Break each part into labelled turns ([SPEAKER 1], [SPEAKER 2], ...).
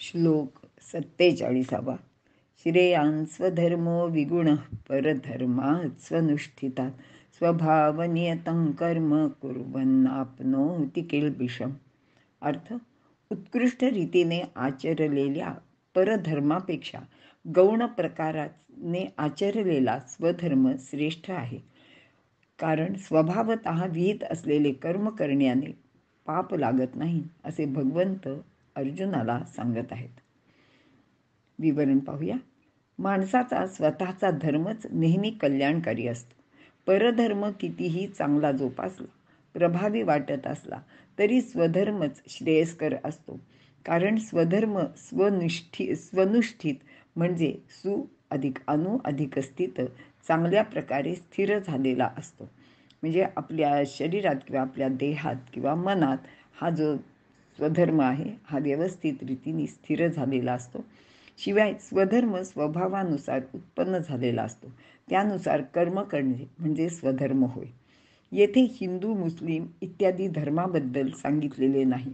[SPEAKER 1] श्लोक 47. श्रेयान् स्वधर्मो विगुणः परधर्मात् स्वनुष्ठितात् स्वभावनियतं कर्म कुर्वन्नाप्नोति किल्बिषम्. अर्थ: उत्कृष्ट रीतीने आचरलेल्या परधर्मापेक्षा गौण प्रकाराने आचरलेला स्वधर्म श्रेष्ठ आहे. कारण स्वभावतः विहित असलेले कर्म करण्याने पाप लागत नाही, असे भगवंत अर्जुनाला सांगत आहेत. विवरण पाहूया. माणसाचा स्वतःचा धर्मच नेहमी कल्याणकारी असतो. परधर्म कितीही चांगला जोपासला, प्रभावी वाटत असला तरी स्वधर्मच श्रेयस्कर असतो. कारण स्वधर्म स्वनुष्ठित म्हणजे सु अधिक अनु अधिक स्थित, चांगल्या प्रकारे स्थिर झालेला असतो. म्हणजे आपल्या शरीरात किंवा आपल्या देहात किंवा मनात हा जो स्वधर्म आहे हा व्यवस्थित रीतीने स्थिर झालेला असतो. शिवाय स्वधर्म स्वभावानुसार उत्पन्न झालेला असतो. त्यानुसार कर्म करणे म्हणजे स्वधर्म होय. येथे हिंदू, मुस्लिम इत्यादी धर्माबद्दल सांगितलेले नाही.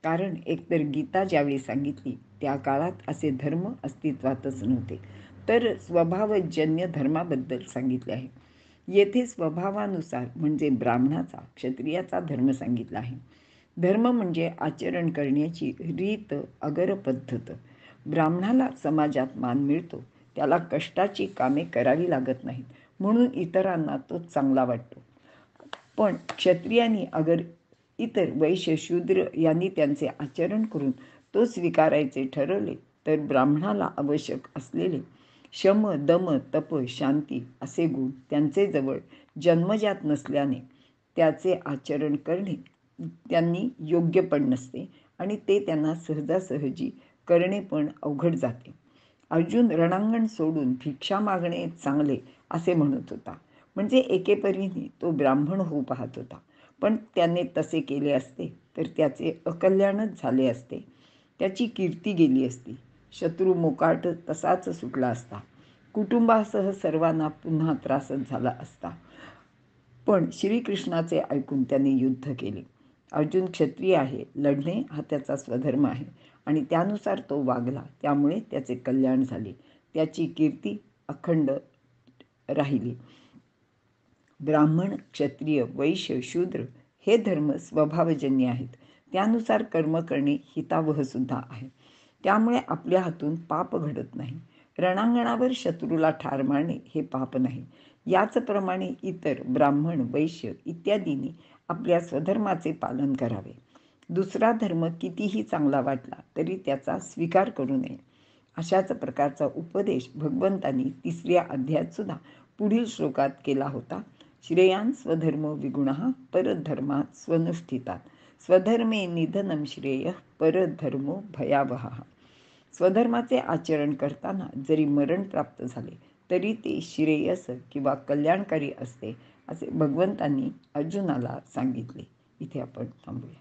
[SPEAKER 1] कारण एकतर गीता ज्यावेळी सांगितली त्या काळात असे धर्म अस्तित्वातच नव्हते, तर स्वभावजन्य धर्माबद्दल सांगितले आहे. येथे स्वभावानुसार म्हणजे ब्राह्मणाचा, क्षत्रियाचा धर्म सांगितला आहे. धर्म म्हणजे आचरण करण्याची रीत, अगर पद्धत. ब्राह्मणाला समाजात मान मिळतो, त्याला कष्टाची कामे करावी लागत नाहीत, म्हणून इतरांना तो चांगला वाटतो. पण क्षत्रियांनी अगर इतर वैश्य, शूद्र यांनी त्यांचे आचरण करून तो स्वीकारायचे ठरवले, तर ब्राह्मणाला आवश्यक असलेले शम, दम, तप, शांती असे गुण त्यांचे जवळ जन्मजात नसल्याने त्याचे आचरण करणे त्यांनी योग्य पण नसते आणि ते त्यांना सहजासहजी करणे पण अवघड जाते. अर्जुन रणांगण सोडून भिक्षा मागणे चांगले असे म्हणत होता. म्हणजे एकेपरीने तो ब्राह्मण होऊ पाहत होता. पण त्याने तसे केले असते तर त्याचे अकल्याणच झाले असते. त्याची कीर्ती गेली असती. शत्रू मोकाट तसाच सुटला असता. कुटुंबासह सर्वांना पुन्हा त्रासच झाला असता. पण श्रीकृष्णाचे ऐकून त्याने युद्ध केले. अर्जुन क्षत्रिय आहे, लढणे हा त्याचा स्वधर्म आहे आणि त्यानुसार तो वागला, त्यामुळे त्याचे कल्याण झाले, त्याची कीर्ती अखंड राहिली. ब्राह्मण, क्षत्रिय, वैश्य, शूद्र हे धर्म स्वभावजन्य आहेत. त्यानुसार कर्म करणे हितावह सुद्धा आहे. त्यामुळे आपल्या हातून पाप घडत नाही. रणांगणावर शत्रूला ठार मारणे हे पाप नाही. याचप्रमाणे इतर ब्राह्मण, वैश्य इत्यादींनी आपल्या स्वधर्माचे पालन करावे. दुसरा धर्म कितीही चांगला वाटला तरी त्याचा स्वीकार करू नये. अशाच प्रकारचा उपदेश भगवंतांनी 3ऱ्या अध्यायात सुद्धा पुढील श्लोकात केला होता. श्रेयान् स्वधर्मो विगुणः परधर्मात् स्वनुष्ठितात् स्वधर्मे निधनं श्रेयः परधर्मो भयावहः. स्वधर्माचे आचरण करताना जरी मरण प्राप्त झाले तरी ते श्रेयस किंवा कल्याणकारी असते, असे भगवंतांनी अर्जुनाला सांगितले. इथे आपण थांबूया.